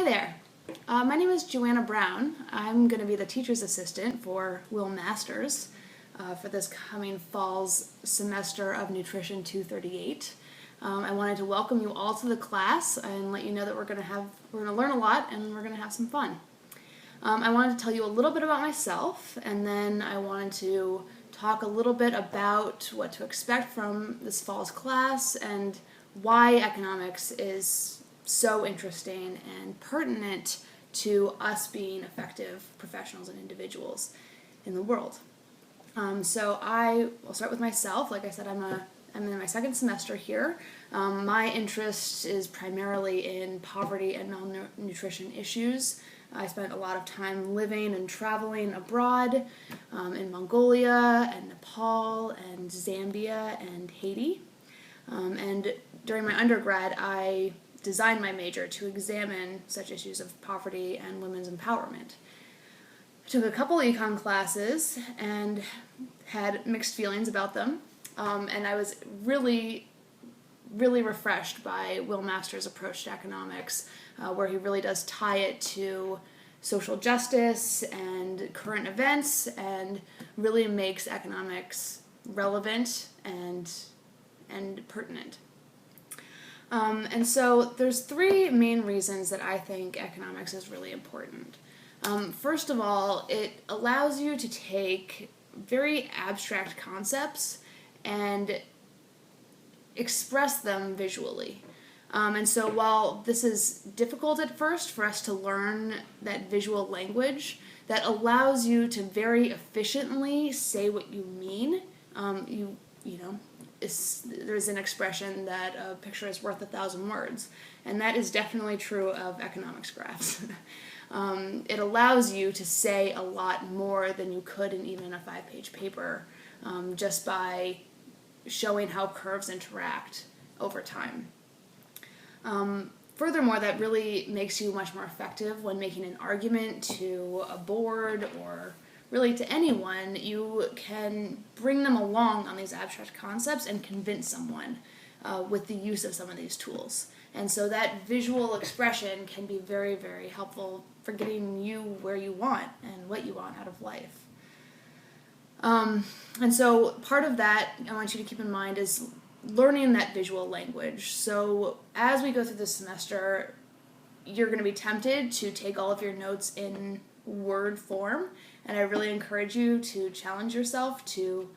Hi there. My name is Joanna Brown. I'm going to be the teacher's assistant for Will Masters for this coming fall's semester of Nutrition 238. I wanted to welcome you all to the class and let you know that we're going to learn a lot and we're going to have some fun. I wanted to tell you a little bit about myself, and then I wanted to talk a little bit about what to expect from this fall's class and why economics is so interesting and pertinent to us being effective professionals and individuals in the world. So I will start with myself. Like I said, I'm in my second semester here. My interest is primarily in poverty and malnutrition issues. I spent a lot of time living and traveling abroad in Mongolia and Nepal and Zambia and Haiti. And during my undergrad, I designed my major to examine such issues of poverty and women's empowerment. I took a couple econ classes and had mixed feelings about them, and I was really refreshed by Will Masters' approach to economics, where he really does tie it to social justice and current events and really makes economics relevant and pertinent. And so there's three main reasons that I think economics is really important. First of all, it allows you to take very abstract concepts and express them visually. And so while this is difficult at first for us to learn that visual language that allows you to very efficiently say what you mean, there's an expression that a picture is worth 1,000 words, and that is definitely true of economics graphs. It allows you to say a lot more than you could in even a 5-page paper, just by showing how curves interact over time. Furthermore, that really makes you much more effective when making an argument to a board or really to anyone. You can bring them along on these abstract concepts and convince someone with the use of some of these tools. And so that visual expression can be very, very helpful for getting you where you want and what you want out of life. And so part of that I want you to keep in mind is learning that visual language. So as we go through this semester, you're going to be tempted to take all of your notes in word form, and I really encourage you to challenge yourself to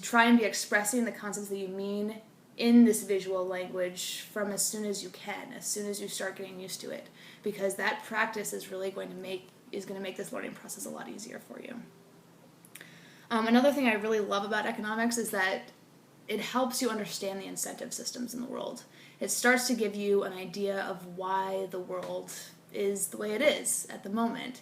try and be expressing the concepts that you mean in this visual language from as soon as you can, as soon as you start getting used to it, because that practice is really going to make this learning process a lot easier for you. Another thing I really love about economics is that it helps you understand the incentive systems in the world. It starts to give you an idea of why the world is the way it is at the moment.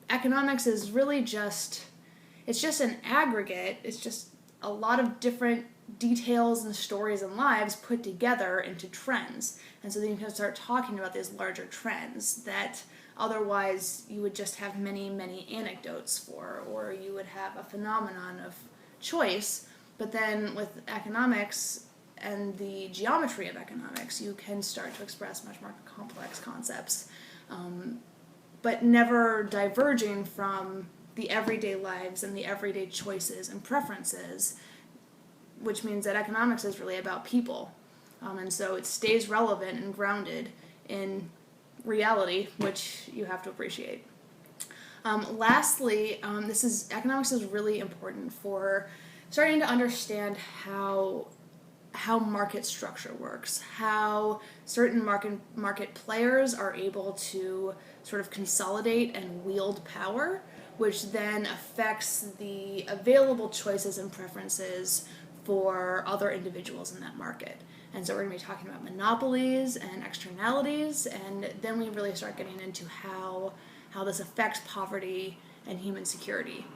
Economics is really it's just an aggregate. It's just a lot of different details and stories and lives put together into trends. And so then you can start talking about these larger trends that otherwise you would just have many, many anecdotes for, or you would have a phenomenon of choice. But then with economics and the geometry of economics, you can start to express much more complex concepts, but never diverging from the everyday lives and the everyday choices and preferences, which means that economics is really about people. And so it stays relevant and grounded in reality, which you have to appreciate. Lastly, economics is really important for starting to understand how market structure works, how certain market players are able to sort of consolidate and wield power, which then affects the available choices and preferences for other individuals in that market. And so we're going to be talking about monopolies and externalities, and then we really start getting into how this affects poverty and human security,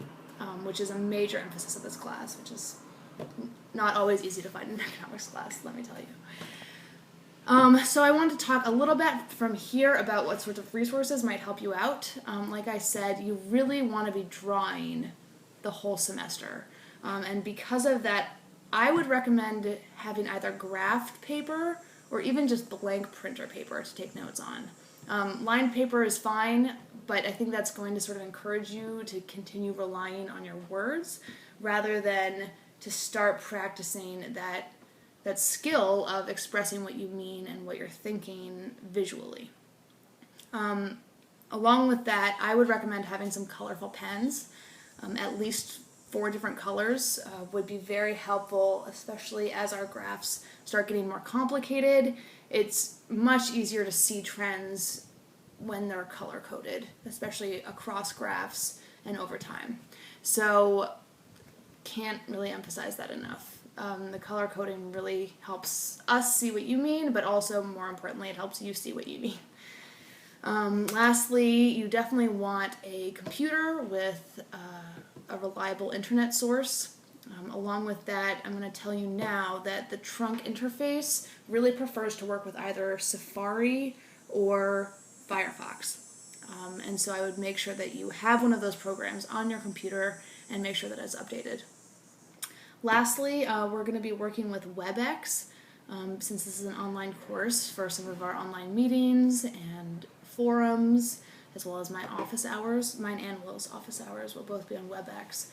which is a major emphasis of this class, which is not always easy to find in an economics class, let me tell you. So I wanted to talk a little bit from here about what sorts of resources might help you out. Like I said, you really want to be drawing the whole semester. And because of that, I would recommend having either graphed paper or even just blank printer paper to take notes on. Lined paper is fine, but I think that's going to sort of encourage you to continue relying on your words rather than to start practicing that skill of expressing what you mean and what you're thinking visually. Along with that, I would recommend having some colorful pens. At least 4 different colors would be very helpful, especially as our graphs start getting more complicated. It's much easier to see trends when they're color coded, especially across graphs and over time. So can't really emphasize that enough. The color coding really helps us see what you mean, but also more importantly, it helps you see what you mean. Lastly, you definitely want a computer with a reliable internet source. Along with that, I'm going to tell you now that the trunk interface really prefers to work with either Safari or Firefox. And so I would make sure that you have one of those programs on your computer and make sure that it's updated. Lastly, we're going to be working with WebEx, since this is an online course, for some of our online meetings and forums, as well as my office hours. Mine and Will's office hours will both be on WebEx.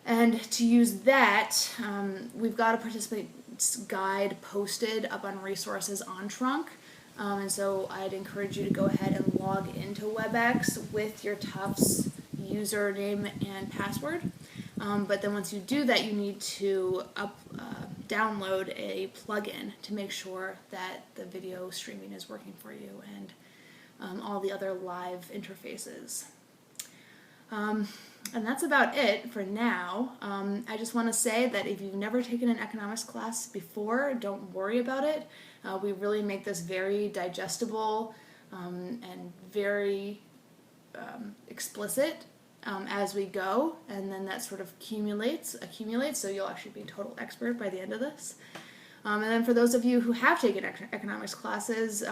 And to use that, we've got a participant's guide posted up on resources on Trunk. And so I'd encourage you to go ahead and log into WebEx with your Tufts username and password. But then once you do that, you need to download a plugin to make sure that the video streaming is working for you and all the other live interfaces. And that's about it for now. I just want to say that if you've never taken an economics class before, don't worry about it. We really make this very digestible and very explicit as we go, and then that sort of accumulates, so you'll actually be a total expert by the end of this. And then for those of you who have taken economics classes,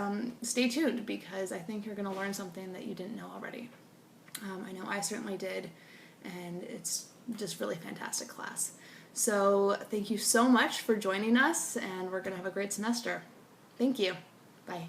stay tuned, because I think you're going to learn something that you didn't know already. I know I certainly did, and it's just really fantastic class. So thank you so much for joining us, and we're going to have a great semester. Thank you. Bye.